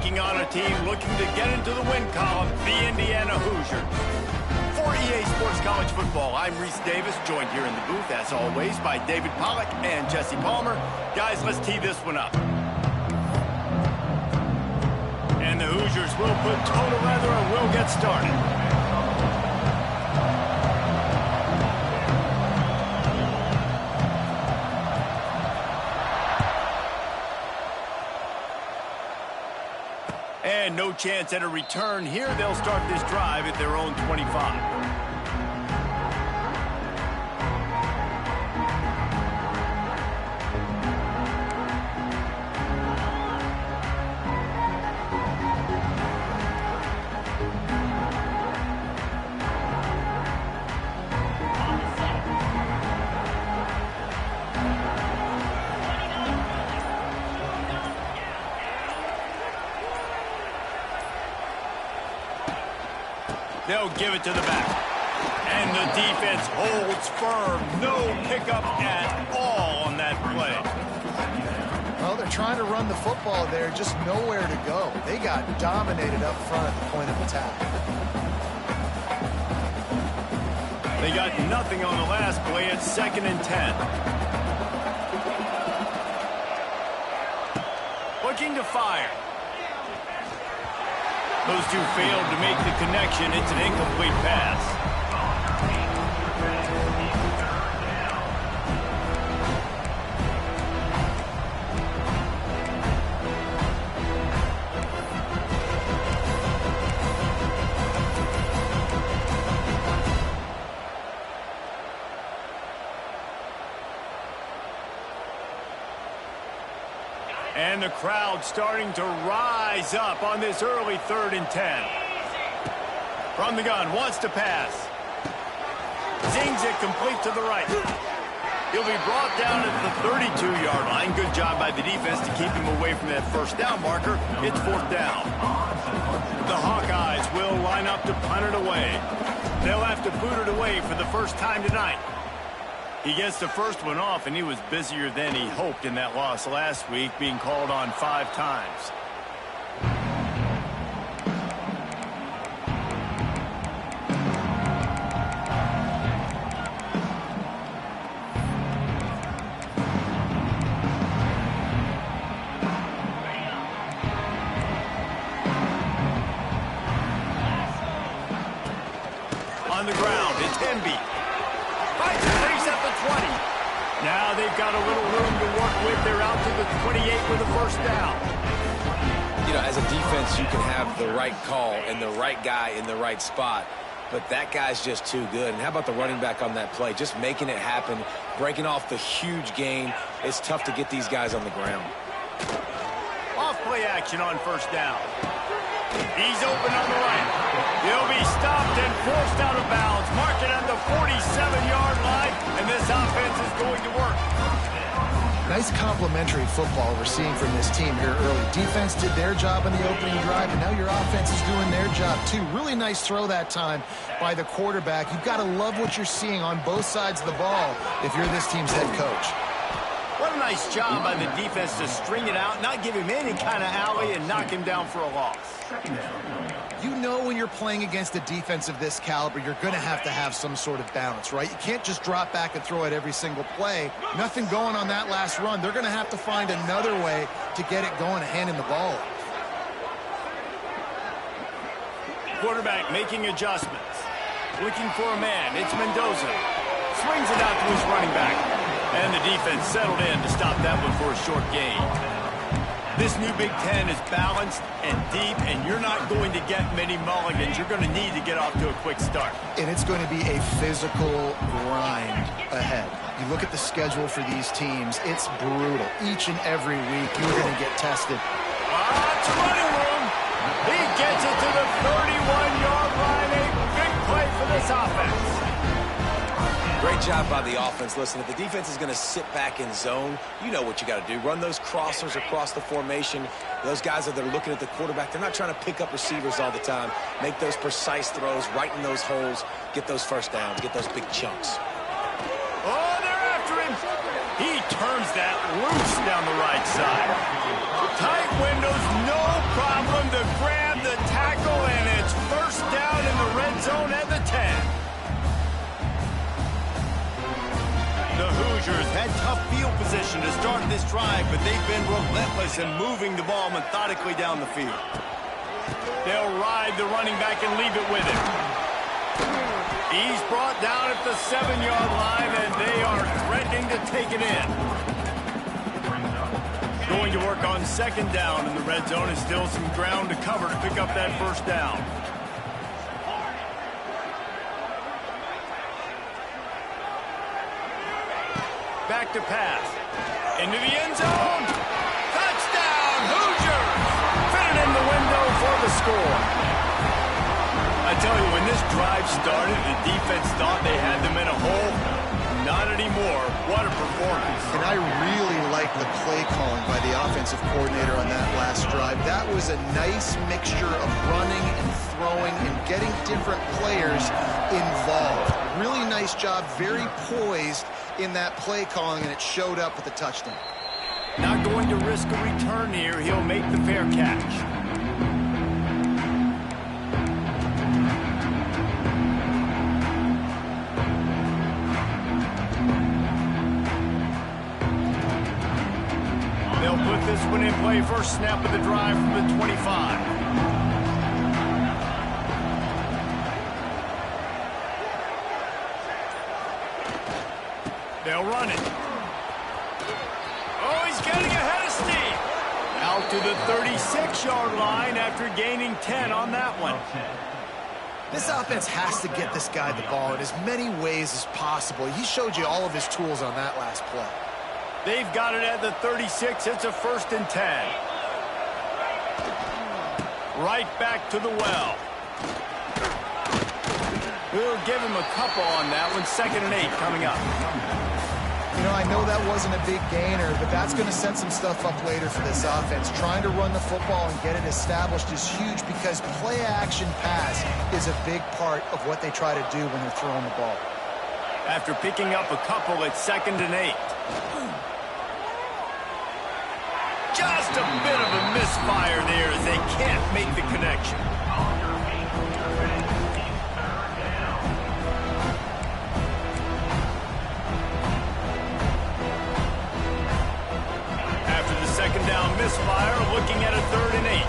taking on a team looking to get into the win column, the Indiana Hoosiers. For EA Sports College Football, I'm Reese Davis, joined here in the booth, as always, by David Pollack and Jesse Palmer. Guys, let's tee this one up. And the Hoosiers will put total leather and will get started. And no chance at a return here. They'll start this drive at their own 25. They'll give it to the back. And the defense holds firm. No pickup at all on that play. Well, they're trying to run the football there, just nowhere to go. They got dominated up front at the point of attack. They got nothing on the last play. It's 2nd and 10. Looking to fire. Those two failed to make the connection. It's an incomplete pass. And the crowd starting to rise up on this early 3rd and 10. From the gun, wants to pass. Zings it complete to the right. He'll be brought down at the 32-yard line. Good job by the defense to keep him away from that first down marker. It's 4th down. The Hawkeyes will line up to punt it away. They'll have to boot it away for the first time tonight. He gets the first one off, and he was busier than he hoped in that loss last week, being called on 5 times. On the ground, it's Hemby. Finds space at the 20. Now they've got a little room to work with. They're out to the 28 with a first down. You know, as a defense, you can have the right call and the right guy in the right spot, but that guy's just too good. And how about the running back on that play? Just making it happen, breaking off the huge gain. It's tough to get these guys on the ground. Off play action on first down. He's open on the right. He'll be stopped and forced out of bounds. Mark it on the 47-yard line, and this offense is going to work. Nice complementary football we're seeing from this team here early. Defense did their job on the opening drive, and now your offense is doing their job too. Really nice throw that time by the quarterback. You've got to love what you're seeing on both sides of the ball if you're this team's head coach. What a nice job by the defense to string it out, not give him any kind of alley, and knock him down for a loss. You know when you're playing against a defense of this caliber, you're going to have some sort of balance, right? You can't just drop back and throw it every single play. Nothing going on that last run. They're going to have to find another way to get it going and handing the ball off. Quarterback making adjustments. Looking for a man. It's Mendoza. Swings it out to his running back. And the defense settled in to stop that one for a short gain. This new Big Ten is balanced and deep, and you're not going to get many mulligans. You're going to need to get off to a quick start. And it's going to be a physical grind ahead. You look at the schedule for these teams, it's brutal. Each and every week, you're going to get tested. It's running room. He gets it to the 31-yard line. A big play for this offense. Great job by the offense. Listen, if the defense is going to sit back in zone, you know what you got to do. Run those crossers across the formation. Those guys that are looking at the quarterback, they're not trying to pick up receivers all the time. Make those precise throws, right in those holes, get those first downs, get those big chunks. Oh, they're after him. He turns that loose down the right side. Tight windows, no problem to grab the tackle, and it's first down in the red zone at the 10. The Hoosiers had tough field position to start this drive, but they've been relentless in moving the ball methodically down the field. They'll ride the running back and leave it with him. He's brought down at the 7-yard line, and they are threatening to take it in. Going to work on second down in the red zone, and still some ground to cover to pick up that first down. Back to pass. Into the end zone. Touchdown, Hoosiers! Fitted in the window for the score. I tell you, when this drive started, the defense thought they had them in a hole. Not anymore. What a performance. And I really like the play calling by the offensive coordinator on that last drive. That was a nice mixture of running and throwing and getting different players involved. Really nice job, very poised in that play calling, and it showed up with a touchdown. Not going to risk a return here. He'll make the fair catch. They'll put this one in play. First snap of the drive from the 25. They'll run it. Oh, he's getting ahead of steam. Out to the 36-yard line after gaining 10 on that one. This offense has to get this guy the ball in as many ways as possible. He showed you all of his tools on that last play. They've got it at the 36. It's a 1st and 10. Right back to the well. We'll give him a couple on that one. 2nd and 8 coming up. You know, I know that wasn't a big gainer, but that's going to set some stuff up later for this offense. Trying to run the football and get it established is huge because play-action pass is a big part of what they try to do when they're throwing the ball. After picking up a couple, it's 2nd and 8. Just a bit of a misfire there as they can't make the connection. After the 2nd down misfire, looking at a 3rd and 8.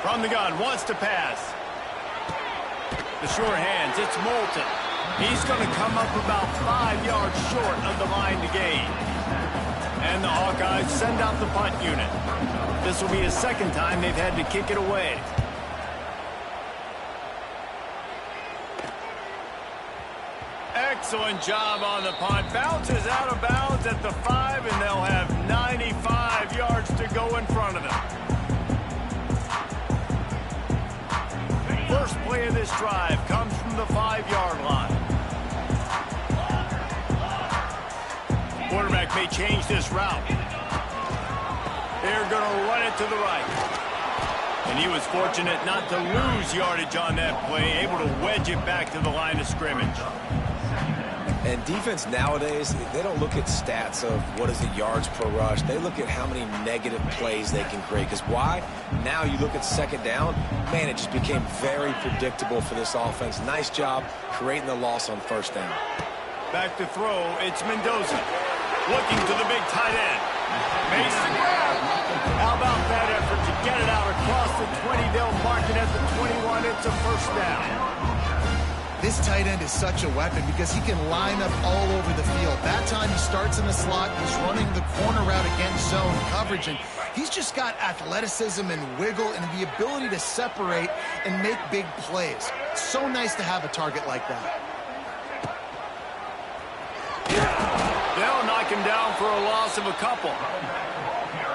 From the gun, wants to pass. The sure hands, it's Moulton. He's going to come up about 5 yards short of the line to gain. And the Hawkeyes send out the punt unit. This will be a 2nd time they've had to kick it away. Excellent job on the punt. Bounces out of bounds at the 5, and they'll have 95 yards to go in front of them. First play of this drive comes from the 5-yard line. Quarterback may change this route. They're going to run it to the right. And he was fortunate not to lose yardage on that play, able to wedge it back to the line of scrimmage. And defense nowadays, they don't look at stats of what is the yards per rush. They look at how many negative plays they can create. Because why? Now you look at 2nd down, man, it just became very predictable for this offense. Nice job creating the loss on 1st down. Back to throw, it's Mendoza. Looking to the big tight end. Makes the grab. How about that effort to get it out across the 20? They'll mark it at the 21. It's a 1st down. This tight end is such a weapon because he can line up all over the field. That time he starts in the slot, he's running the corner route against zone coverage, and he's just got athleticism and wiggle and the ability to separate and make big plays. It's so nice to have a target like that. They'll knock him down for a loss of a couple.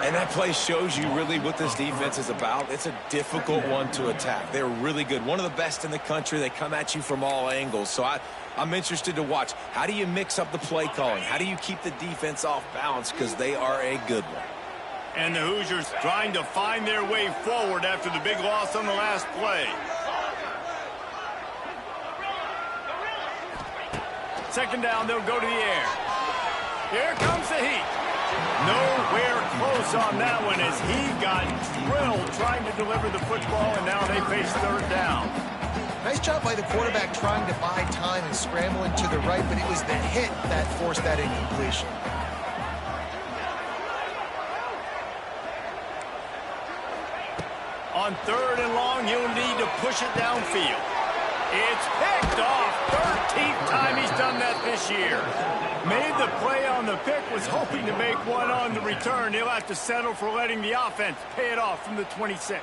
And that play shows you really what this defense is about. It's a difficult one to attack. They're really good. One of the best in the country. They come at you from all angles. So I'm interested to watch. How do you mix up the play calling? How do you keep the defense off balance? Because they are a good one. And the Hoosiers trying to find their way forward after the big loss on the last play. 2nd down, they'll go to the air. Here comes the heat. No We're close on that one as he got drilled trying to deliver the football, and now they face third down. Nice job by the quarterback trying to buy time and scrambling to the right, but it was the hit that forced that incompletion. On third and long, he'll need to push it downfield. It's picked off. 13th time he's done that this year. Made the play on the pick, was hoping to make one on the return. He'll have to settle for letting the offense pay it off from the 26.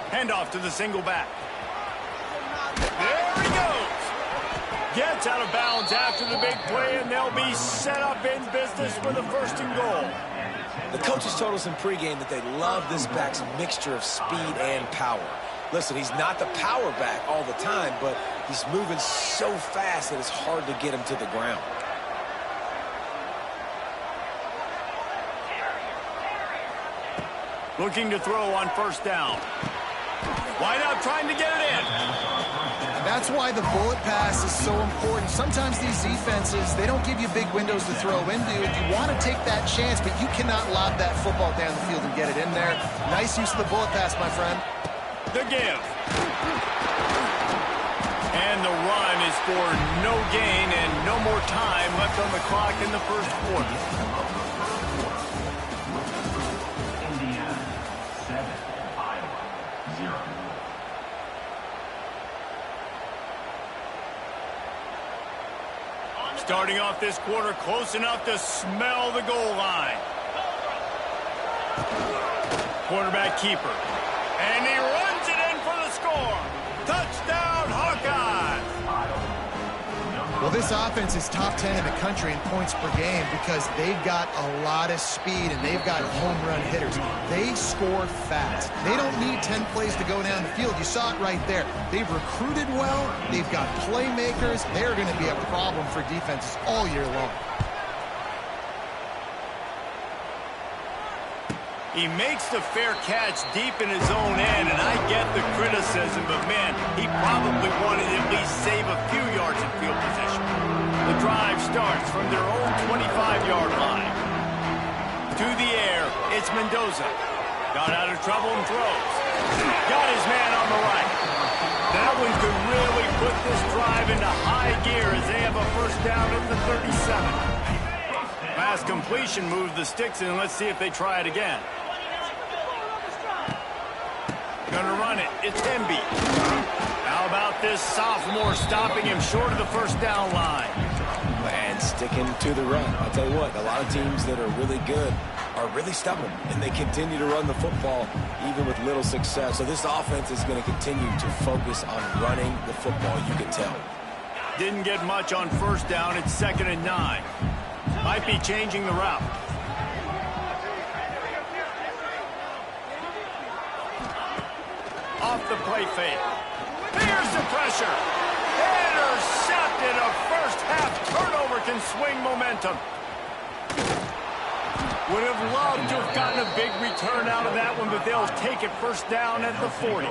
Handoff to the single back. There he goes. Gets out of bounds after the big play, and they'll be set up in business with a first and goal. The coaches told us in pregame that they love this back's mixture of speed and power. Listen, he's not the power back all the time, but he's moving so fast that it's hard to get him to the ground. Looking to throw on first down. Wide out trying to get it in. That's why the bullet pass is so important. Sometimes these defenses, they don't give you big windows to throw into. You want to take that chance, but you cannot lob that football down the field and get it in there. Nice use of the bullet pass, my friend. The give. And the run is for no gain and no more time left on the clock in the first quarter. Indiana 7, Iowa 0. Starting off this quarter close enough to smell the goal line. Quarterback keeper. And he runs it in for the score. Touchdown, Hawkeyes! Well, this offense is top 10 in the country in points per game because they've got a lot of speed and they've got home run hitters. They score fast. They don't need 10 plays to go down the field. You saw it right there. They've recruited well. They've got playmakers. They're going to be a problem for defenses all year long. He makes the fair catch deep in his own end, and I get the criticism, but man, he probably wanted to at least save a few yards in field position. The drive starts from their own 25-yard line. To the air, it's Mendoza. Got out of trouble and throws. Got his man on the right. That one could really put this drive into high gear as they have a first down at the 37. Pass completion moves the sticks in. Let's see if they try it again. Gonna run it. It's Hemby. How about this sophomore stopping him short of the first down line? And sticking to the run. I'll tell you what, a lot of teams that are really good are really stubborn, and they continue to run the football even with little success. So this offense is going to continue to focus on running the football, you can tell. Didn't get much on first down. It's 2nd and 9. Might be changing the route. Off the play fake. Here's the pressure. Intercepted. A first-half turnover can swing momentum. Would have loved to have gotten a big return out of that one, but they'll take it first down at the 40.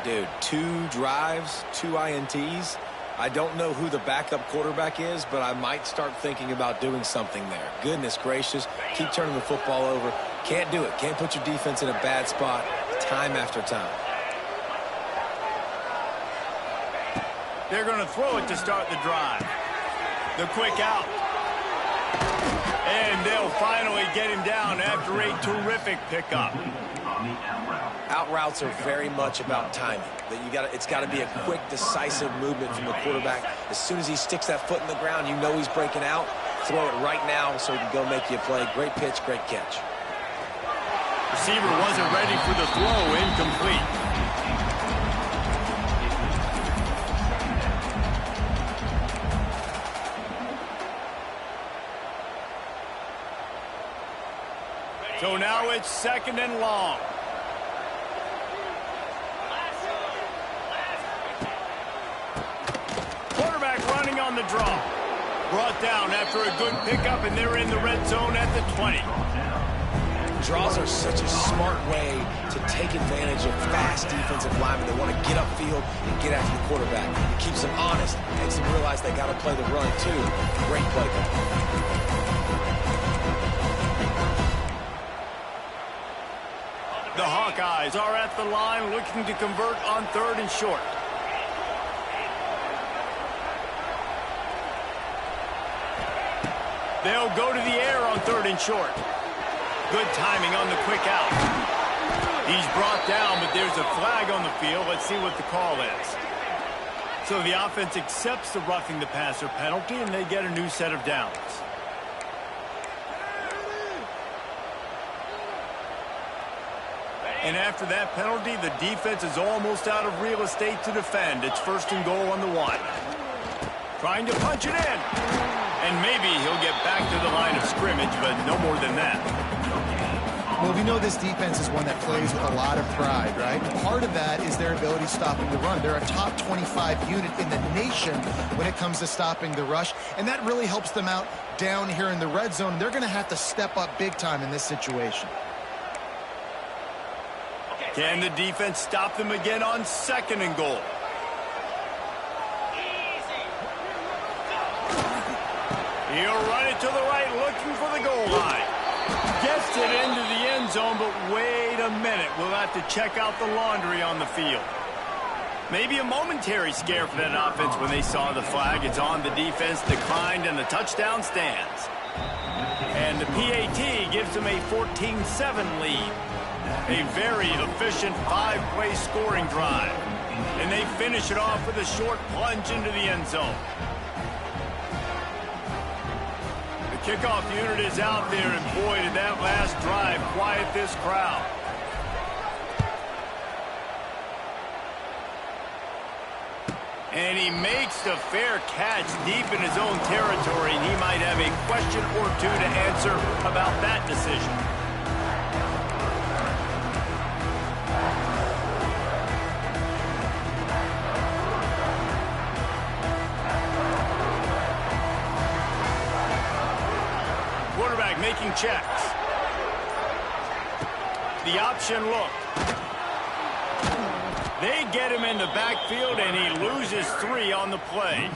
Dude, 2 drives, 2 INTs. I don't know who the backup quarterback is, but I might start thinking about doing something there. Goodness gracious. Keep turning the football over. Can't do it. Can't put your defense in a bad spot time after time. They're going to throw it to start the drive. The quick out. And they'll finally get him down after a terrific pickup. Out routes are very much about timing. It's got to be a quick, decisive movement from the quarterback. As soon as he sticks that foot in the ground, you know he's breaking out. Throw it right now so he can go make you a play. Great pitch, great catch. Receiver wasn't ready for the throw. Incomplete. So now it's 2nd and long. Quarterback running on the draw. Brought down after a good pickup, and they're in the red zone at the 20. Draws are such a smart way to take advantage of fast defensive linemen that want to get upfield and get after the quarterback. It keeps them honest, makes them realize they got to play the run too. Great play. The Hawkeyes are at the line looking to convert on 3rd and short. They'll go to the air on 3rd and short. Good timing on the quick out. He's brought down, but there's a flag on the field. Let's see what the call is. So the offense accepts the roughing the passer penalty, and they get a new set of downs. And after that penalty, the defense is almost out of real estate to defend. It's 1st and goal on the 1. Trying to punch it in. And maybe he'll get back to the line of scrimmage, but no more than that. Well, we know this defense is one that plays with a lot of pride, right? Part of that is their ability stopping the run. They're a top 25 unit in the nation when it comes to stopping the rush, and that really helps them out down here in the red zone. They're going to have to step up big time in this situation. Can the defense stop them again on 2nd and goal? He'll run it to the right, looking for the goal line. Gets it into the end zone, but wait a minute. We'll have to check out the laundry on the field. Maybe a momentary scare for that offense when they saw the flag. It's on, the defense declined, and the touchdown stands. And the PAT gives them a 14-7 lead. A very efficient 5-play scoring drive. And they finish it off with a short plunge into the end zone. The kickoff unit is out there, and boy, did that last drive quiet this crowd. And he makes the fair catch deep in his own territory, and he might have a question or two to answer about that decision. Quarterback making checks. The option look. They get him in the backfield, and he loses 3 on the play.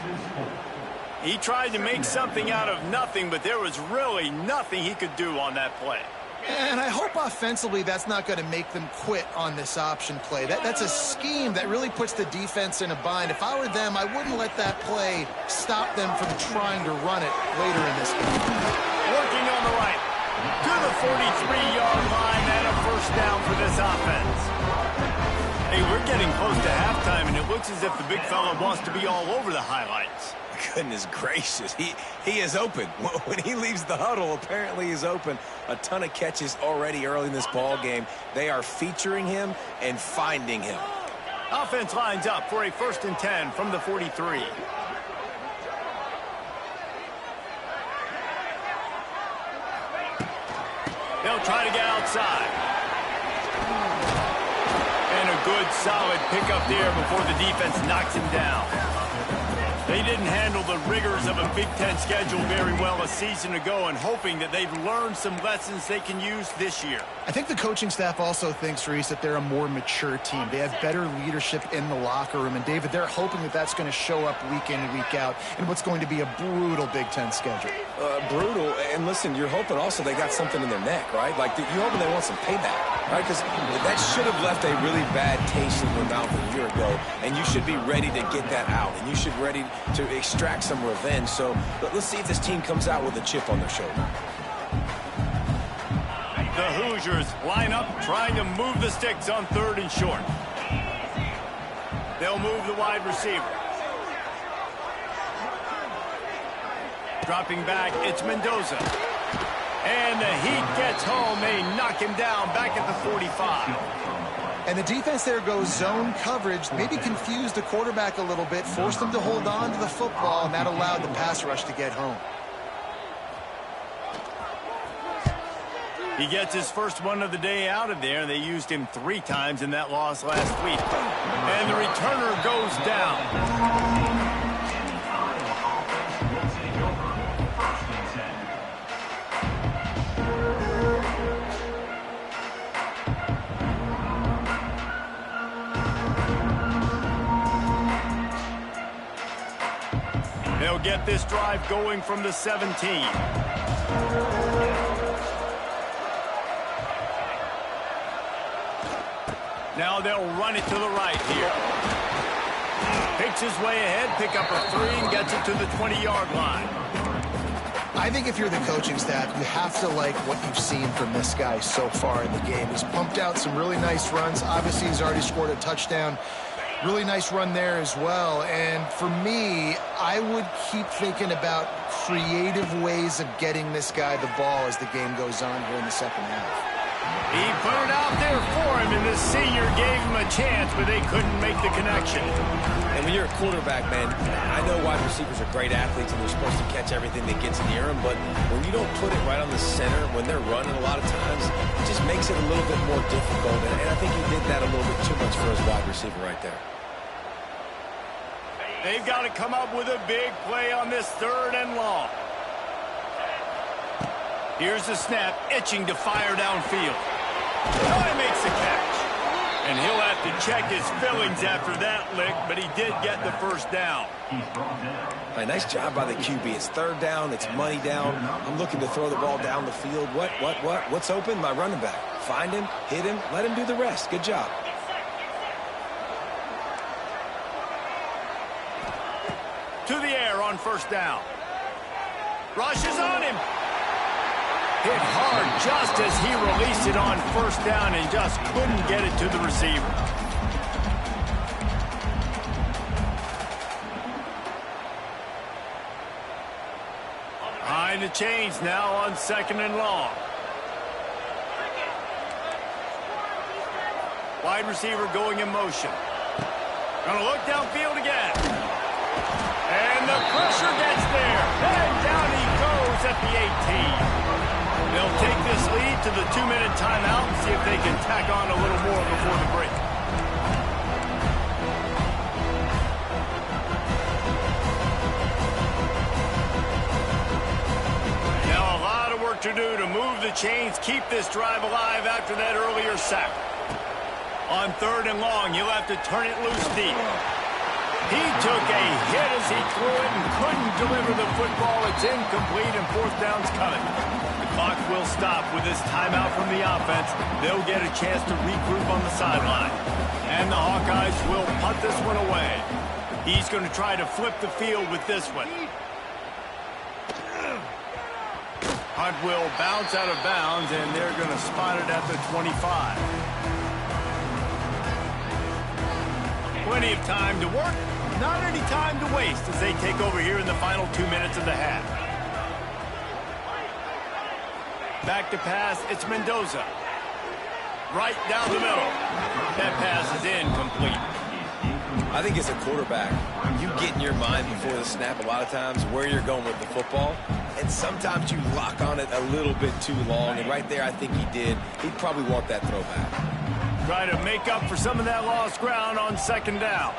He tried to make something out of nothing, but there was really nothing he could do on that play. And I hope offensively that's not going to make them quit on this option play. That's a scheme that really puts the defense in a bind. If I were them, I wouldn't let that play stop them from trying to run it later in this game. Working on the right to the 43-yard line, and a 1st down for this offense. Hey, we're getting close to halftime, and it looks as if the big fella wants to be all over the highlights. Goodness gracious, he is open. When he leaves the huddle, apparently he's open. A ton of catches already early in this ball game. They are featuring him and finding him. Offense lines up for a 1st and 10 from the 43. They'll try to get outside. And a good, solid pickup there before the defense knocks him down. They didn't handle the rigors of a Big Ten schedule very well a season ago, and hoping that they've learned some lessons they can use this year. I think the coaching staff also thinks, Reese, that they're a more mature team. They have better leadership in the locker room. And, David, they're hoping that that's going to show up week in and week out in what's going to be a brutal Big Ten schedule. Brutal. And, listen, you're hoping also they got something in their neck, right? Like, you're hoping they want some payback, right? Because that should have left a really bad taste in their mouth a year ago. And you should be ready to get that out. And you should be ready to extract some revenge. So let's see if this team comes out with a chip on their shoulder. The Hoosiers line up trying to move the sticks on 3rd and short. They'll move the wide receiver. Dropping back, it's Mendoza. And the heat gets home. They knock him down back at the 45. And the defense there goes zone coverage, maybe confused the quarterback a little bit, forced him to hold on to the football, and that allowed the pass rush to get home. He gets his first one of the day out of there. They used him 3 times in that loss last week. And the returner goes down. They'll get this drive going from the 17. Now they'll run it to the right here. Picks his way ahead, pick up a 3, and gets it to the 20-yard line. I think if you're the coaching staff, you have to like what you've seen from this guy so far in the game. He's pumped out some really nice runs. Obviously, he's already scored a touchdown. Really nice run there as well. And for me, I would keep thinking about creative ways of getting this guy the ball as the game goes on here in the second half. He put it out there for him, and the senior gave him a chance, but they couldn't make the connection. And when you're a quarterback, man, I know wide receivers are great athletes and they're supposed to catch everything that gets near them, but when you don't put it right on the center, when they're running a lot of times, it just makes it a little bit more difficult. And I think he did that a little bit too much for his wide receiver right there. They've got to come up with a big play on this 3rd and long. Here's the snap, itching to fire downfield. Oh, he makes the catch. And he'll have to check his fillings after that lick, but he did get the first down. Right, nice job by the QB. It's 3rd down, it's money down. I'm looking to throw the ball down the field. What's open? My running back. Find him, hit him, let him do the rest. Good job. To the air on 1st down. Rushes on him. Hit hard just as he released it on 1st down and just couldn't get it to the receiver. Behind the chains now on 2nd and long. Wide receiver going in motion. Gonna look downfield again. And the pressure gets there. And down he goes at the 18. They'll take this lead to the 2-minute timeout and see if they can tack on a little more before the break. Now a lot of work to do to move the chains, keep this drive alive after that earlier sack. On 3rd and long, you'll have to turn it loose deep. He took a hit as he threw it and couldn't deliver the football. It's incomplete and 4th down's coming. The clock will stop with this timeout from the offense. They'll get a chance to regroup on the sideline. And the Hawkeyes will punt this one away. He's going to try to flip the field with this one. Punt will bounce out of bounds, and they're going to spot it at the 25. Plenty of time to work. Not any time to waste as they take over here in the final 2 minutes of the half. Back to pass, it's Mendoza. Right down the middle. That pass is incomplete. I think as a quarterback, you get in your mind before the snap a lot of times where you're going with the football, and sometimes you lock on it a little bit too long, and right there I think he did. He'd probably want that throwback. Try to make up for some of that lost ground on 2nd down.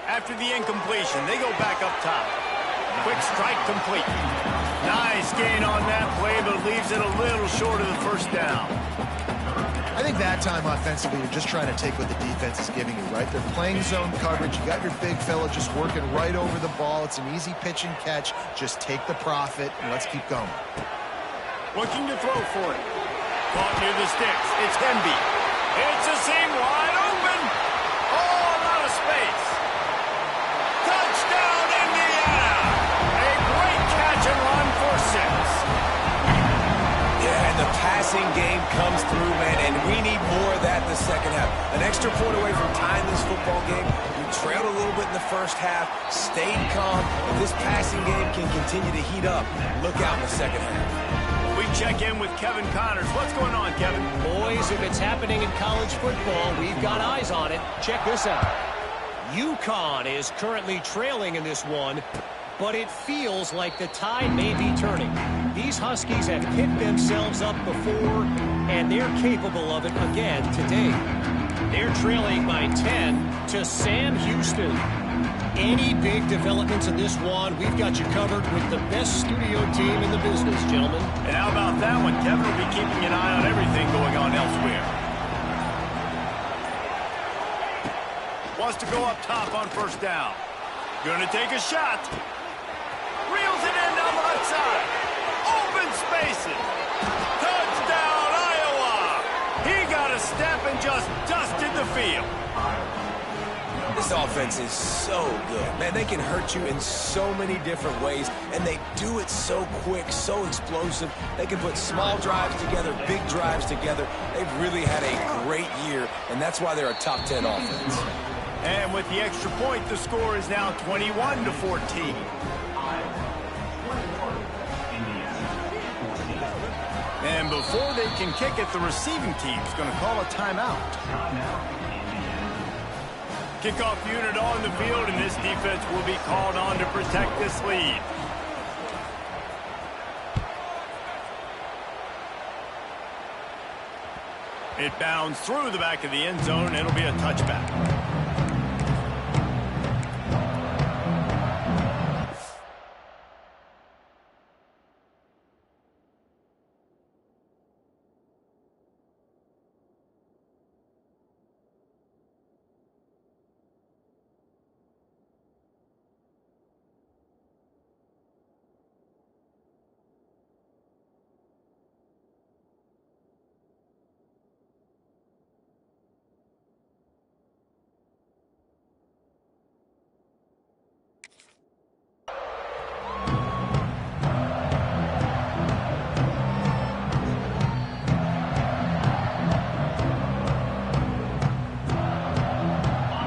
After the incompletion, they go back up top. Quick strike complete. Nice gain on that play, but leaves it a little short of the 1st down. I think that time offensively, you're just trying to take what the defense is giving you, right? They're playing zone coverage. You got your big fella just working right over the ball. It's an easy pitch and catch. Just take the profit, and let's keep going. Looking to throw for it. Caught near the sticks. It's Hemby. It's a seam wide open. All out of space. Touchdown, Indiana. A great catch and run for 6. Yeah, and the passing game comes through, man, and we need more of that in the second half. An extra point away from tying this football game. We trailed a little bit in the first half, stayed calm. If this passing game can continue to heat up, look out in the second half. We check in with Kevin Connors. What's going on, Kevin? Boys, if it's happening in college football, we've got eyes on it. Check this out. UConn is currently trailing in this one, but it feels like the tide may be turning. These Huskies have picked themselves up before, and they're capable of it again today. They're trailing by 10 to Sam Houston. Any big developments in this one, we've got you covered with the best studio team in the business, gentlemen. And how about that one? Kevin will be keeping an eye on everything going on elsewhere. Wants to go up top on 1st down. Gonna take a shot. Reels it in down the left side. Open spaces. Touchdown, Iowa. He got a step and just dusted the field. This offense is so good. Man, they can hurt you in so many different ways, and they do it so quick, so explosive. They can put small drives together, big drives together. They've really had a great year, and that's why they're a top 10 offense. And with the extra point, the score is now 21-14. And before they can kick it, the receiving team's going to call a timeout. Kickoff unit on the field, and this defense will be called on to protect this lead. It bounds through the back of the end zone. It'll be a touchback.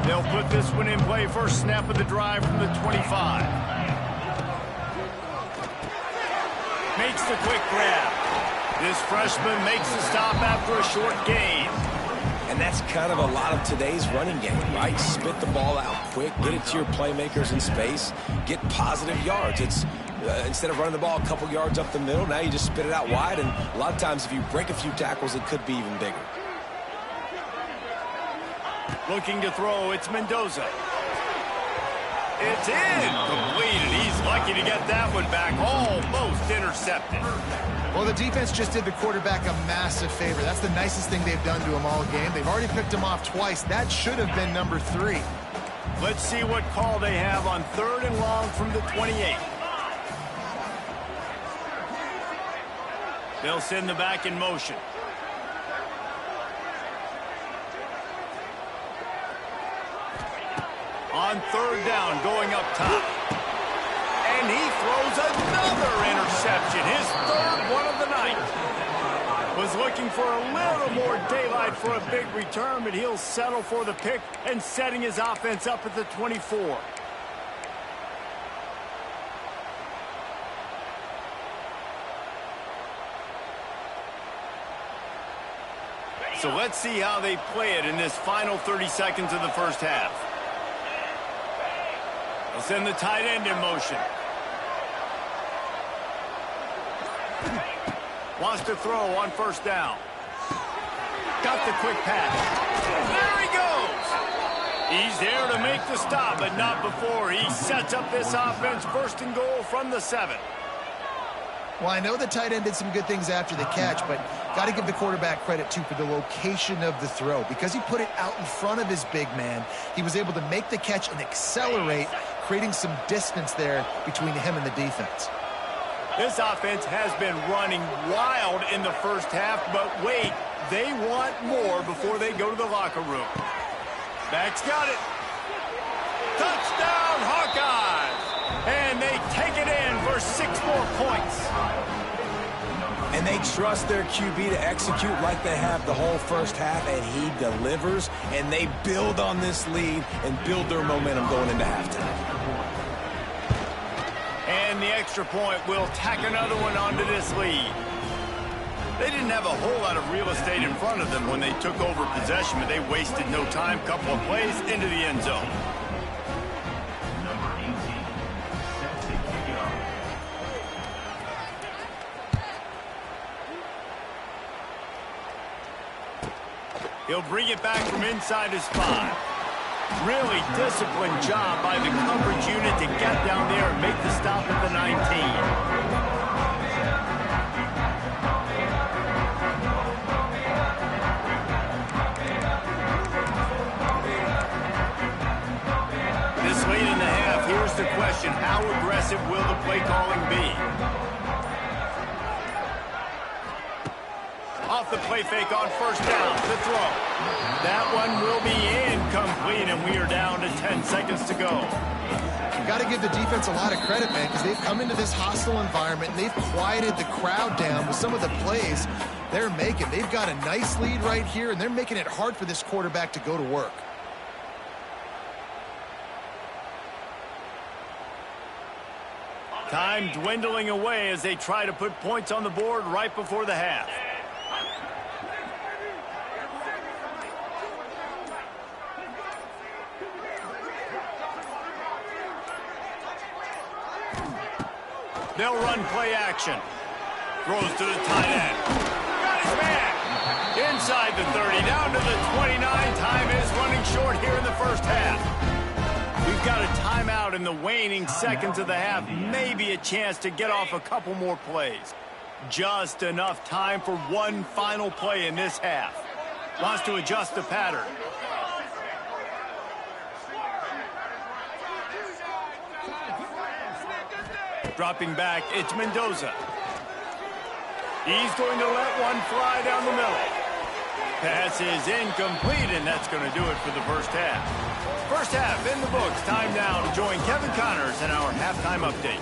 They'll put this one in play. First snap of the drive from the 25. Makes the quick grab. This freshman makes the stop after a short gain. And that's kind of a lot of today's running game, right? Spit the ball out quick, get it to your playmakers in space, get positive yards. It's instead of running the ball a couple yards up the middle, now you just spit it out wide, and a lot of times if you break a few tackles, it could be even bigger. Looking to throw, it's Mendoza. It's completed. He's lucky to get that one back, almost intercepted. Well, the defense just did the quarterback a massive favor. That's the nicest thing they've done to him all game. They've already picked him off twice. That should have been number 3. Let's see what call they have on 3rd and long from the 28. They'll send the back in motion. On 3rd down, going up top. And he throws another interception, his 3rd one of the night. Was looking for a little more daylight for a big return, but he'll settle for the pick and setting his offense up at the 24. So let's see how they play it in this final 30 seconds of the first half. They'll send the tight end in motion. Wants to throw on 1st down. Got the quick pass. There he goes. He's there to make the stop, but not before he sets up this offense 1st and goal from the 7. Well, I know the tight end did some good things after the catch, but got to give the quarterback credit, too, for the location of the throw. Because he put it out in front of his big man, he was able to make the catch and accelerate, creating some distance there between him and the defense. This offense has been running wild in the first half, but wait, they want more before they go to the locker room. Back's got it. Touchdown, Hawkeyes! And they take it in for 6 more points. And they trust their QB to execute like they have the whole first half, and he delivers, and they build on this lead and build their momentum going into halftime. And the extra point will tack another one onto this lead. They didn't have a whole lot of real estate in front of them when they took over possession, but they wasted no time. Couple of plays into the end zone. Number 18, set to kick it off. He'll bring it back from inside his 5. Really disciplined job by the coverage unit to get down there and make the stop at the 19. This late in the half, here's the question. How aggressive will the play calling be? Off the play fake on first down to throw. That one will be incomplete, and we are down to 10 seconds to go. You got to give the defense a lot of credit, man, because they've come into this hostile environment and they've quieted the crowd down with some of the plays they're making. They've got a nice lead right here, and they're making it hard for this quarterback to go to work. Time dwindling away as they try to put points on the board right before the half. They'll run play action. Throws to the tight end. Got his man. Inside the 30, down to the 29. Time is running short here in the first half. We've got a timeout in the waning seconds of the half. Maybe a chance to get off a couple more plays. Just enough time for one final play in this half. Wants to adjust the pattern. Dropping back, it's Mendoza. He's going to let one fly down the middle. Pass is incomplete, and that's going to do it for the first half. First half in the books. Time now to join Kevin Connors in our halftime update.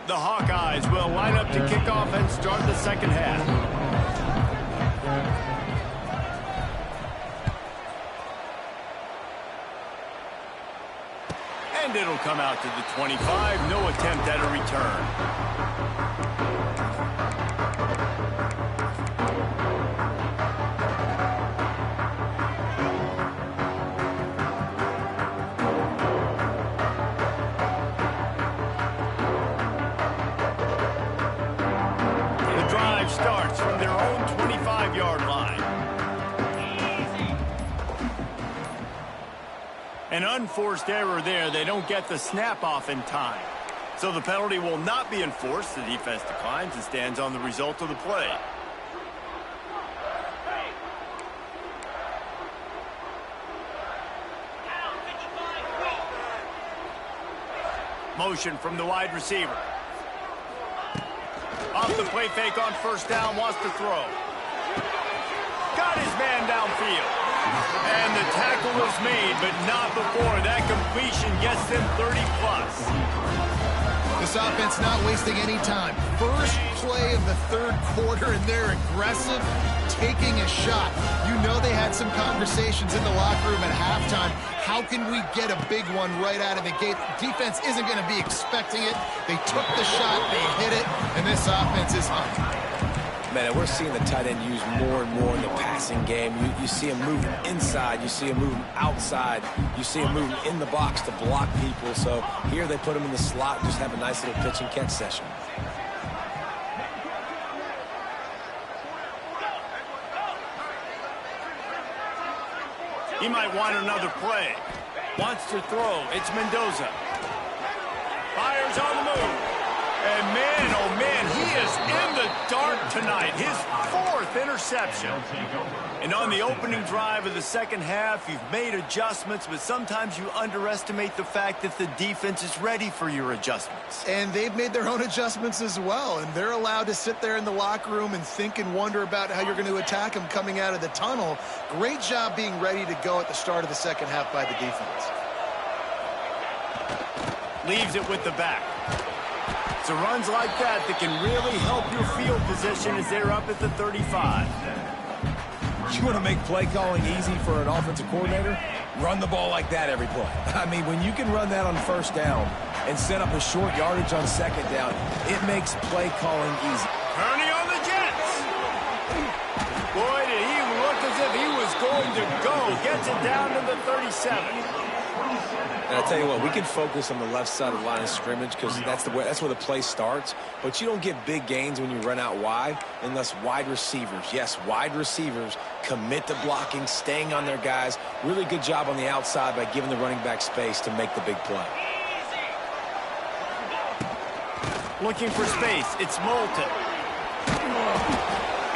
The Hawkeyes will line up to kick off and start the second half. And it'll come out to the 25. No attempt at a return. Starts from their own 25-yard line. An unforced error there. They don't get the snap off in time. So the penalty will not be enforced. The defense declines and stands on the result of the play. Motion from the wide receiver. Off the play fake on first down, wants to throw. Got his man downfield. And the tackle was made, but not before. That completion gets them 30+. This offense not wasting any time. First play of the third quarter, and they're aggressive, taking a shot. You know they had some conversations in the locker room at halftime. How can we get a big one right out of the gate? Defense isn't going to be expecting it. They took the shot, they hit it, and this offense is on. Man, we're seeing the tight end used more and more in the passing game. You see him moving inside. You see him moving outside. You see him moving in the box to block people. So here they put him in the slot and just have a nice little pitch and catch session. He might want another play. Wants to throw. It's Mendoza. Fires on the move. And man, oh man, he is in the dark tonight. His fourth interception. And on the opening drive of the second half, you've made adjustments, but sometimes you underestimate the fact that the defense is ready for your adjustments. And they've made their own adjustments as well, and they're allowed to sit there in the locker room and think and wonder about how you're going to attack them coming out of the tunnel. Great job being ready to go at the start of the second half by the defense. Leaves it with the back. So runs like that can really help your field position as they're up at the 35. You want to make play calling easy for an offensive coordinator? Run the ball like that every play. I mean, when you can run that on first down and set up a short yardage on second down, it makes play calling easy. Turning on the Jets. Boy, did he look as if he was going to go. Gets it down to the 37. And I tell you what, we can focus on the left side of the line of scrimmage because that's where the play starts. But you don't get big gains when you run out wide unless wide receivers, yes, wide receivers commit to blocking, staying on their guys. Really good job on the outside by giving the running back space to make the big play. Looking for space. It's Moulton.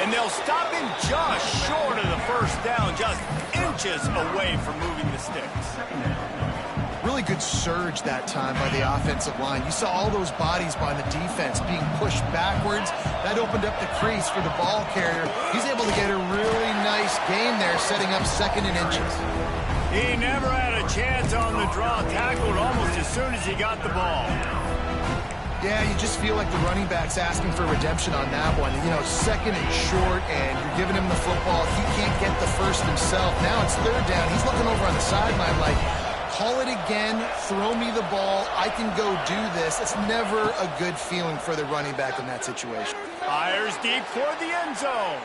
And they'll stop him just short of the first down, just inches away from moving the sticks. Really good surge that time by the offensive line. You saw all those bodies by the defense being pushed backwards. That opened up the crease for the ball carrier. He's able to get a really nice gain there, setting up 2nd and inches. He never had a chance on the draw, tackled almost as soon as he got the ball. Yeah, you just feel like the running back's asking for redemption on that one. You know, 2nd and short, and you're giving him the football. He can't get the first himself. Now it's 3rd down. He's looking over on the sideline like, call it again, throw me the ball, I can go do this. It's never a good feeling for the running back in that situation. Fires deep for the end zone.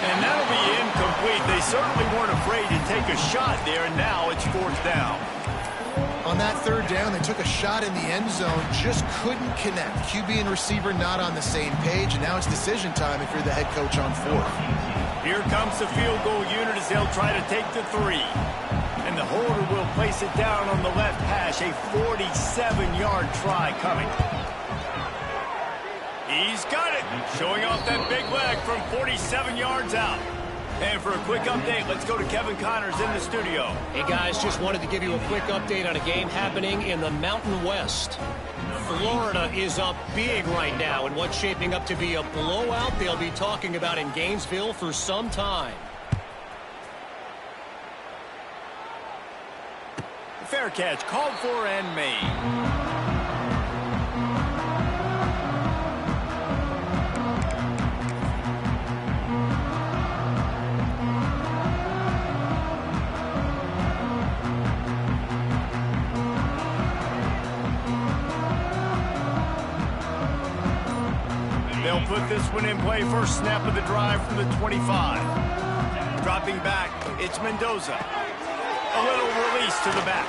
And that'll be incomplete. They certainly weren't afraid to take a shot there, and now it's 4th down. On that 3rd down, they took a shot in the end zone, just couldn't connect. QB and receiver not on the same page, and now it's decision time if you're the head coach on 4th. Here comes the field goal unit as they'll try to take the 3. And the holder will place it down on the left hash, a 47-yard try coming. He's got it, showing off that big leg from 47 yards out. And for a quick update, let's go to Kevin Connors in the studio. Hey, guys, just wanted to give you a quick update on a game happening in the Mountain West. Florida is up big right now in what's shaping up to be a blowout they'll be talking about in Gainesville for some time. Fair catch, called for and made. They'll put this one in play. First snap of the drive from the 25. Dropping back, it's Mendoza. A little release to the back.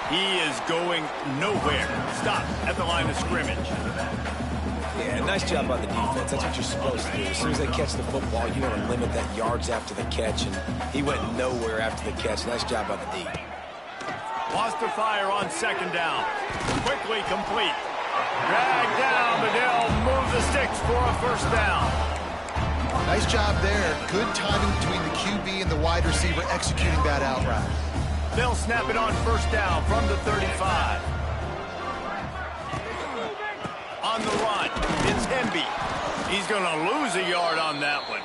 He is going nowhere. Stop at the line of scrimmage. Yeah, nice job by the defense. That's what you're supposed to do. As soon as they catch the football, you want to limit that yards after the catch, and he went nowhere after the catch. Nice job by the D. Lost to fire on 2nd down. Quickly complete. Dragged down, but they'll move the sticks for a 1st down. Nice job there. Good timing between the QB and the wide receiver executing that out route. They'll snap it on 1st down from the 35. On the run, it's Hemby. He's going to lose a yard on that one.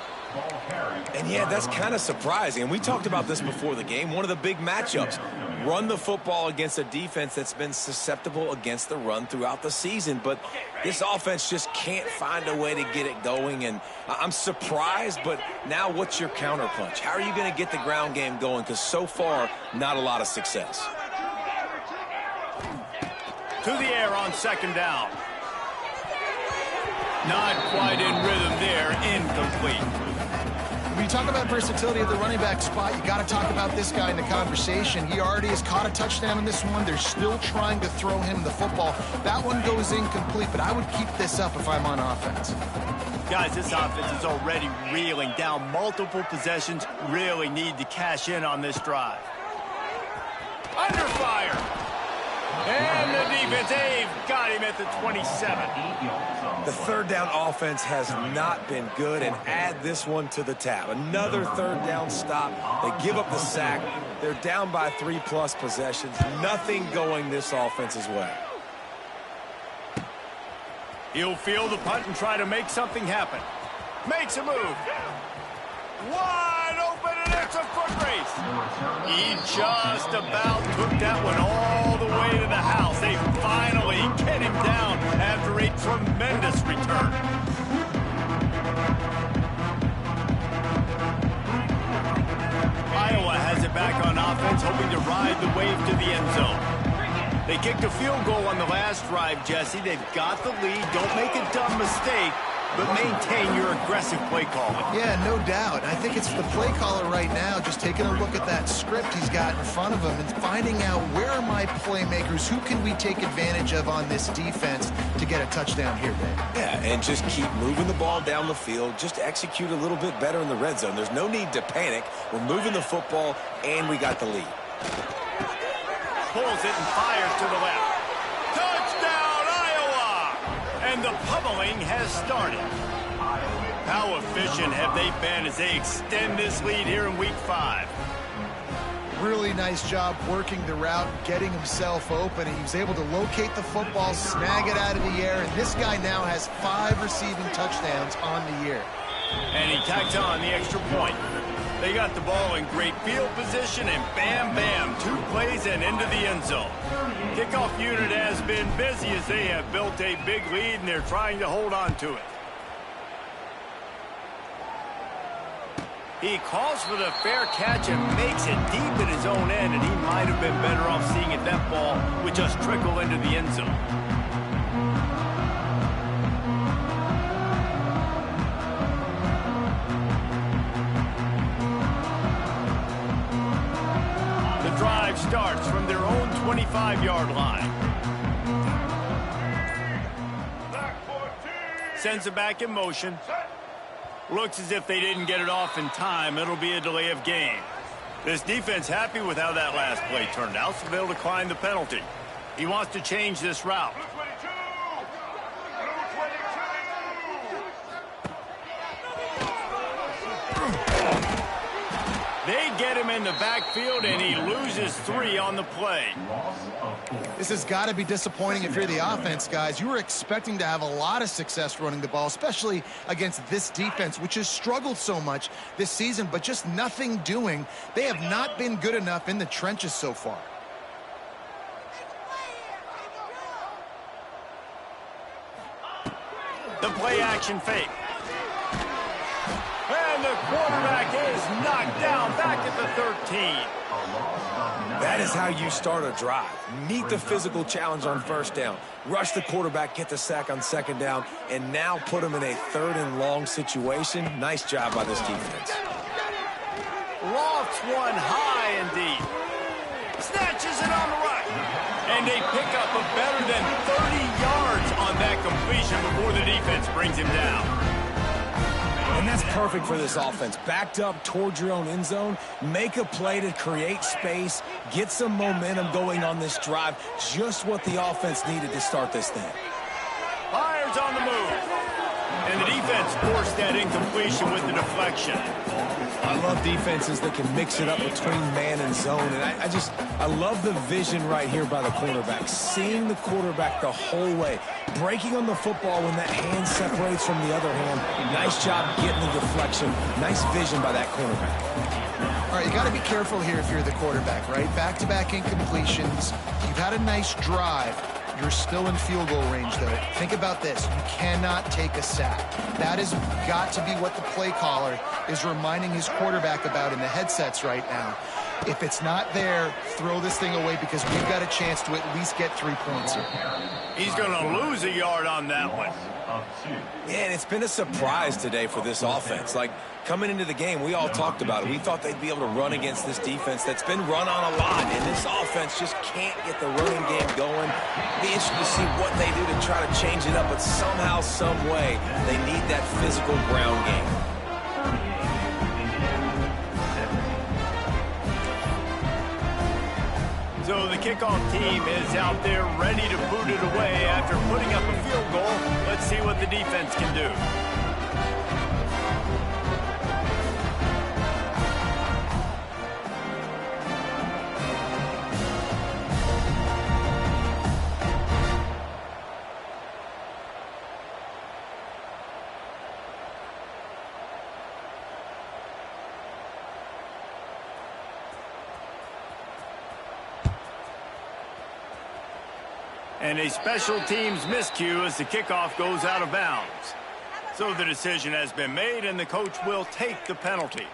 And yeah, that's kind of surprising. And we talked about this before the game. One of the big matchups. Run the football against a defense that's been susceptible against the run throughout the season. But this offense just can't find a way to get it going. And I'm surprised, but now what's your counterpunch? How are you going to get the ground game going? Because so far, not a lot of success. To the air on 2nd down. Not quite in rhythm there. Incomplete. When you talk about versatility at the running back spot, you got to talk about this guy in the conversation. He already has caught a touchdown in this one. They're still trying to throw him the football. That one goes incomplete, but I would keep this up if I'm on offense. Guys, this offense is already reeling down multiple possessions. Really need to cash in on this drive. Under fire. And the defense, they've got him at the 27. The 3rd down offense has not been good, and add this one to the tab. Another 3rd down stop. They give up the sack. They're down by 3+ possessions. Nothing going this offense's way. He'll field the punt and try to make something happen. Makes a move. Wide open, and it's a foot race. He just about took that one all the way to the house. They finally get him down after a tremendous return. Iowa has it back on offense, hoping to ride the wave to the end zone. They kicked a field goal on the last drive, Jesse. They've got the lead. Don't make a dumb mistake, but maintain your aggressive play calling. Yeah, no doubt. I think it's the play caller right now just taking a look at that script he's got in front of him and finding out where are my playmakers, who can we take advantage of on this defense to get a touchdown here, Dave. Yeah, and just keep moving the ball down the field. Just execute a little bit better in the red zone. There's no need to panic. We're moving the football, and we got the lead. Pulls it and fires to the left. Touchdown, Iowa! And the pummeling has started. How efficient have they been as they extend this lead here in Week 5? Really nice job working the route, getting himself open. He was able to locate the football, snag it out of the air, and this guy now has 5 receiving touchdowns on the year. And he tacks on the extra point. They got the ball in great field position, and bam, bam, 2 plays and into the end zone. Kickoff unit has been busy as they have built a big lead, and they're trying to hold on to it. He calls for the fair catch and makes it deep in his own end, and he might have been better off seeing if that ball would just trickle into the end zone. The drive starts from their own 25-yard line. Sends it back in motion. Looks as if they didn't get it off in time. It'll be a delay of game. This defense happy with how that last play turned out, so they'll decline the penalty. He wants to change this route. They get him in the backfield, and he loses 3 on the play. This has got to be disappointing if you're the offense, guys. You were expecting to have a lot of success running the ball, especially against this defense, which has struggled so much this season, but just nothing doing. They have not been good enough in the trenches so far. The play action fake. And the quarterback is knocked down back at the 13. That is how you start a drive. Meet the physical challenge on first down. Rush the quarterback, get the sack on second down, and now put him in a 3rd and long situation. Nice job by this defense. Lofts one high and deep. Snatches it on the right. And they pick up a better than 30 yards on that completion before the defense brings him down. And that's perfect for this offense. Backed up towards your own end zone, make a play to create space, get some momentum going on this drive. Just what the offense needed to start this thing. Fires on the move. And the defense forced that incompletion with the deflection. I love defenses that can mix it up between man and zone. And I love the vision right here by the quarterback. Seeing the quarterback the whole way. Breaking on the football when that hand separates from the other hand. Nice job getting the deflection. Nice vision by that cornerback. All right, you got to be careful here if you're the quarterback, right? Back-to-back incompletions. You've had a nice drive. You're still in field goal range, though. Think about this. You cannot take a sack. That has got to be what the play caller is reminding his quarterback about in the headsets right now. If it's not there, throw this thing away because we've got a chance to at least get 3 points here. He's going to lose a yard on that one. Yeah, and it's been a surprise today for this offense. Like, coming into the game, we all talked about it. We thought they'd be able to run against this defense that's been run on a lot, and this offense just can't get the running game going. Be interested to see what they do to try to change it up, but somehow, some way, they need that physical ground game. So the kickoff team is out there ready to boot it away after putting up a field goal. Let's see what the defense can do. And a special teams miscue as the kickoff goes out of bounds. So the decision has been made, and the coach will take the penalty.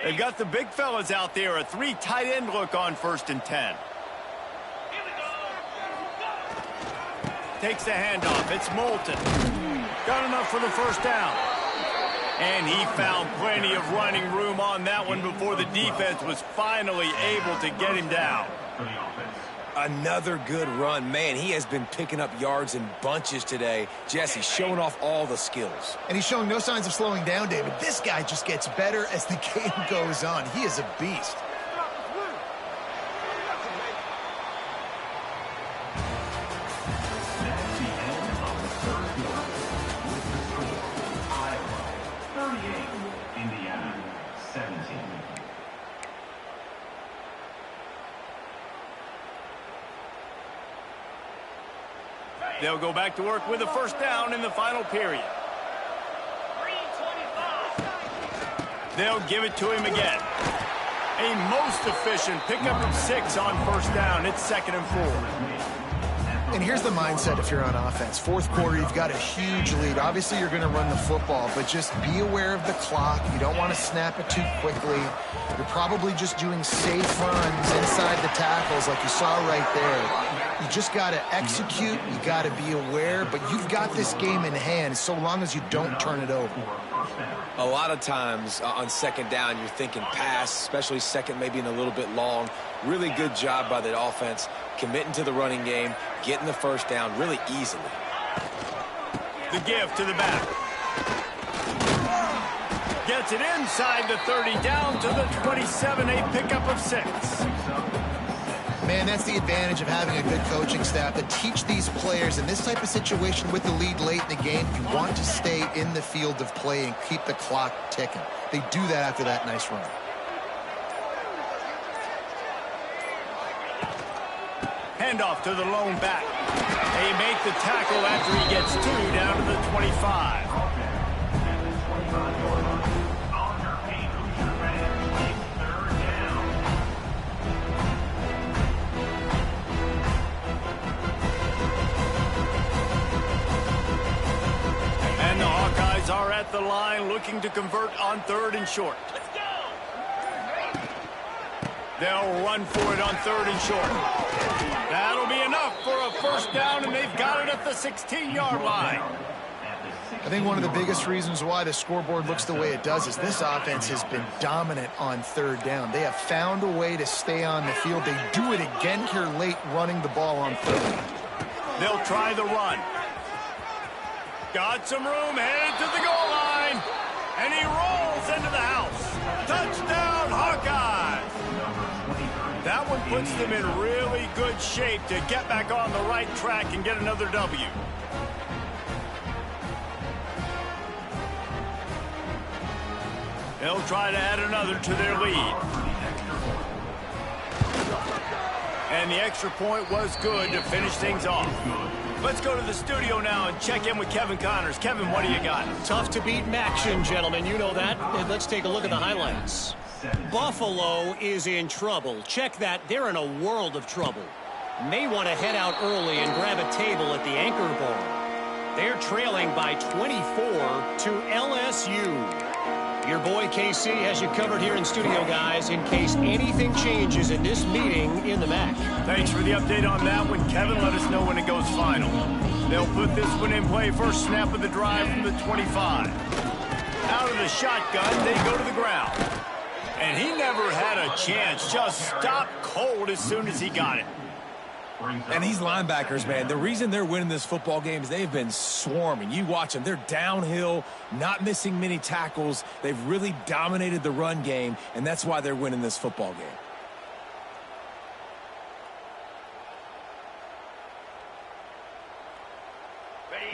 They've got the big fellas out there, a 3 tight end look on 1st and 10. Takes the handoff. It's Moulton. Got enough for the first down. And he found plenty of running room on that one before the defense was finally able to get him down. Another good run. Man, he has been picking up yards in bunches today. Jesse showing off all the skills. And he's showing no signs of slowing down, David. This guy just gets better as the game goes on. He is a beast. That's the end of the third quarter. With the score, Iowa 38, Indiana 17. They'll go back to work with a first down in the final period. They'll give it to him again. A most efficient pickup of 6 on first down. It's 2nd and 4. And here's the mindset if you're on offense. Fourth quarter, you've got a huge lead. Obviously, you're going to run the football, but just be aware of the clock. You don't want to snap it too quickly. You're probably just doing safe runs inside the tackles like you saw right there. You just got to execute. You got to be aware, but you've got this game in hand so long as you don't turn it over. A lot of times on second down, you're thinking pass, especially second, maybe in a little bit long. Really good job by the offense, committing to the running game, getting the first down really easily. The give to the back. Gets it inside the 30, down to the 27, a pickup of 6. Man, that's the advantage of having a good coaching staff to teach these players in this type of situation with the lead late in the game. You want to stay in the field of play and keep the clock ticking. They do that after that nice run. Handoff to the lone back. They make the tackle after he gets 2 down to the 25. And the Hawkeyes are at the line looking to convert on 3rd and short. They'll run for it on 3rd and short. That'll be enough for a first down, and they've got it at the 16-yard line. I think one of the biggest reasons why the scoreboard looks the way it does is this offense has been dominant on 3rd down. They have found a way to stay on the field. They do it again here late, running the ball on 3rd. They'll try the run. Got some room, headed to the goal line, and he rolls into the house. Touchdown, Hawkeyes! That one puts them in really good shape to get back on the right track and get another W. They'll try to add another to their lead. And the extra point was good to finish things off. Let's go to the studio now and check in with Kevin Connors. Kevin, what do you got? Tough to beat action, gentlemen. You know that. And let's take a look at the highlights. Buffalo is in trouble. Check that. They're in a world of trouble. May want to head out early and grab a table at the Anchor Bar. They're trailing by 24 to LSU. Your boy KC has you covered here in studio, guys, in case anything changes in this meeting in the MAC. Thanks for the update on that one, Kevin. Let us know when it goes final. They'll put this one in play. First snap of the drive from the 25. Out of the shotgun, they go to the ground. And he never had a chance. Just stopped cold as soon as he got it. And these linebackers, man, the reason they're winning this football game is they've been swarming. You watch them. They're downhill, not missing many tackles. They've really dominated the run game, and that's why they're winning this football game.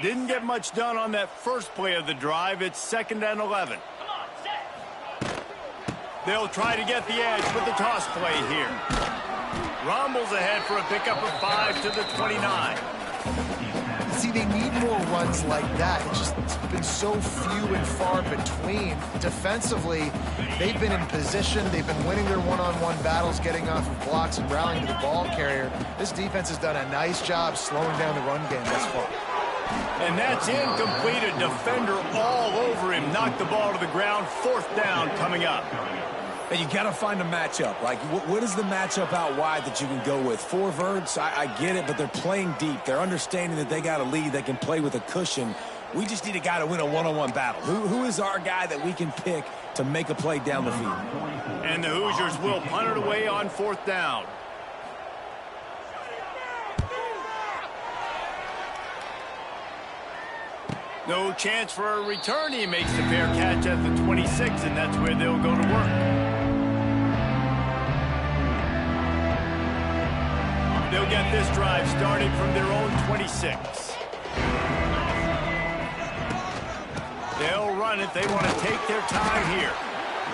Didn't get much done on that first play of the drive. It's 2nd and 11. They'll try to get the edge with the toss play here. Rumbles ahead for a pickup of 5 to the 29. See, they need more runs like that. It's been so few and far between. Defensively, they've been in position. They've been winning their one-on-one battles, getting off of blocks and rallying to the ball carrier. This defense has done a nice job slowing down the run game thus far. And that's incomplete. A defender all over him. Knocked the ball to the ground. 4th down coming up. And you got to find a matchup. Like, what is the matchup out wide that you can go with? 4 verts, I get it, but they're playing deep. They're understanding that they got a lead. They can play with a cushion. We just need a guy to win a one-on-one battle. Who is our guy that we can pick to make a play down the field? And the Hoosiers will punt it away on 4th down. No chance for a return. He makes the fair catch at the 26, and that's where they'll go to work. They'll get this drive started from their own 26. They'll run it. They want to take their time here.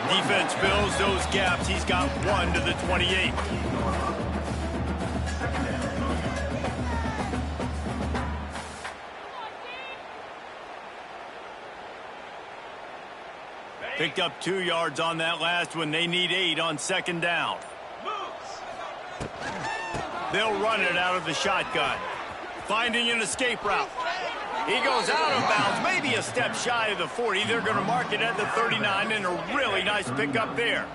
Defense fills those gaps. He's got one to the 28. Picked up 2 yards on that last one. They need 8 on second down. They'll run it out of the shotgun. Finding an escape route. He goes out of bounds, maybe a step shy of the 40. They're going to mark it at the 39, and a really nice pickup there.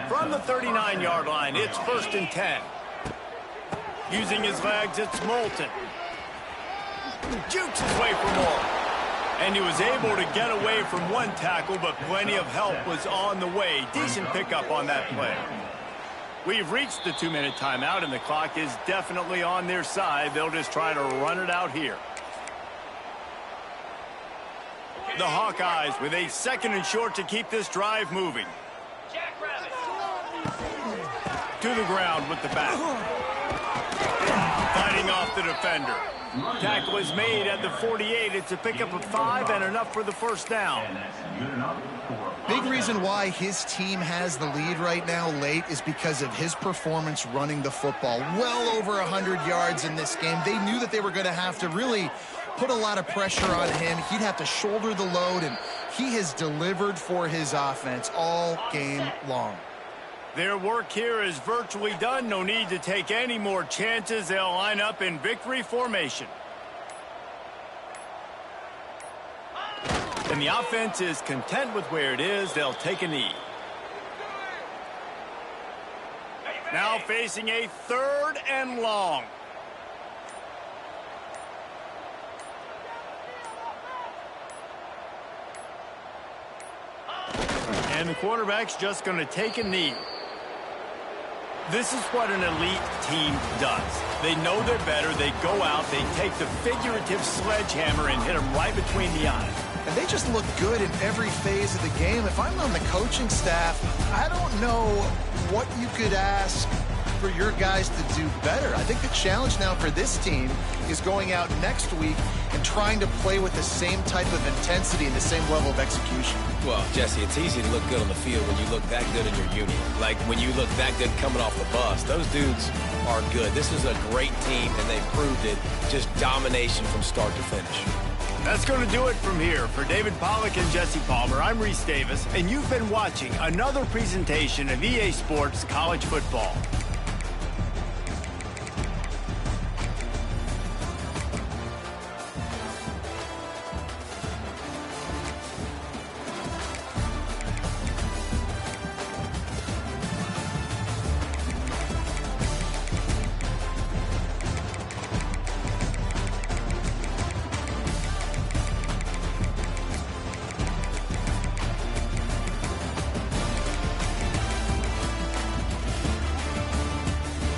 From the 39-yard line, it's 1st and 10. Using his legs, it's Moulton. Jukes his way for more. And he was able to get away from one tackle, but plenty of help was on the way. Decent pickup on that play. We've reached the 2-minute timeout, and the clock is definitely on their side. They'll just try to run it out here. The Hawkeyes with a 2nd and short to keep this drive moving. To the ground with the back. Fighting off the defender. Tackle is made at the 48. It's a pickup of 5 and enough for the first down. Big reason why his team has the lead right now late is because of his performance running the football. Well over 100 yards in this game. They knew that they were going to have to really put a lot of pressure on him. He'd have to shoulder the load, and he has delivered for his offense all game long. Their work here is virtually done. No need to take any more chances. They'll line up in victory formation. And the offense is content with where it is. They'll take a knee. Now facing a 3rd and long. And the quarterback's just going to take a knee. This is what an elite team does. They know they're better. They go out. They take the figurative sledgehammer and hit them right between the eyes. And they just look good in every phase of the game. If I'm on the coaching staff, I don't know what you could ask for your guys to do better. I think the challenge now for this team is going out next week and trying to play with the same type of intensity and the same level of execution. Well, Jesse, it's easy to look good on the field when you look that good in your union. Like when you look that good coming off the bus. Those dudes are good. This is a great team, and they've proved it. Just domination from start to finish. That's going to do it from here. For David Pollack and Jesse Palmer, I'm Reese Davis, and you've been watching another presentation of EA Sports College Football.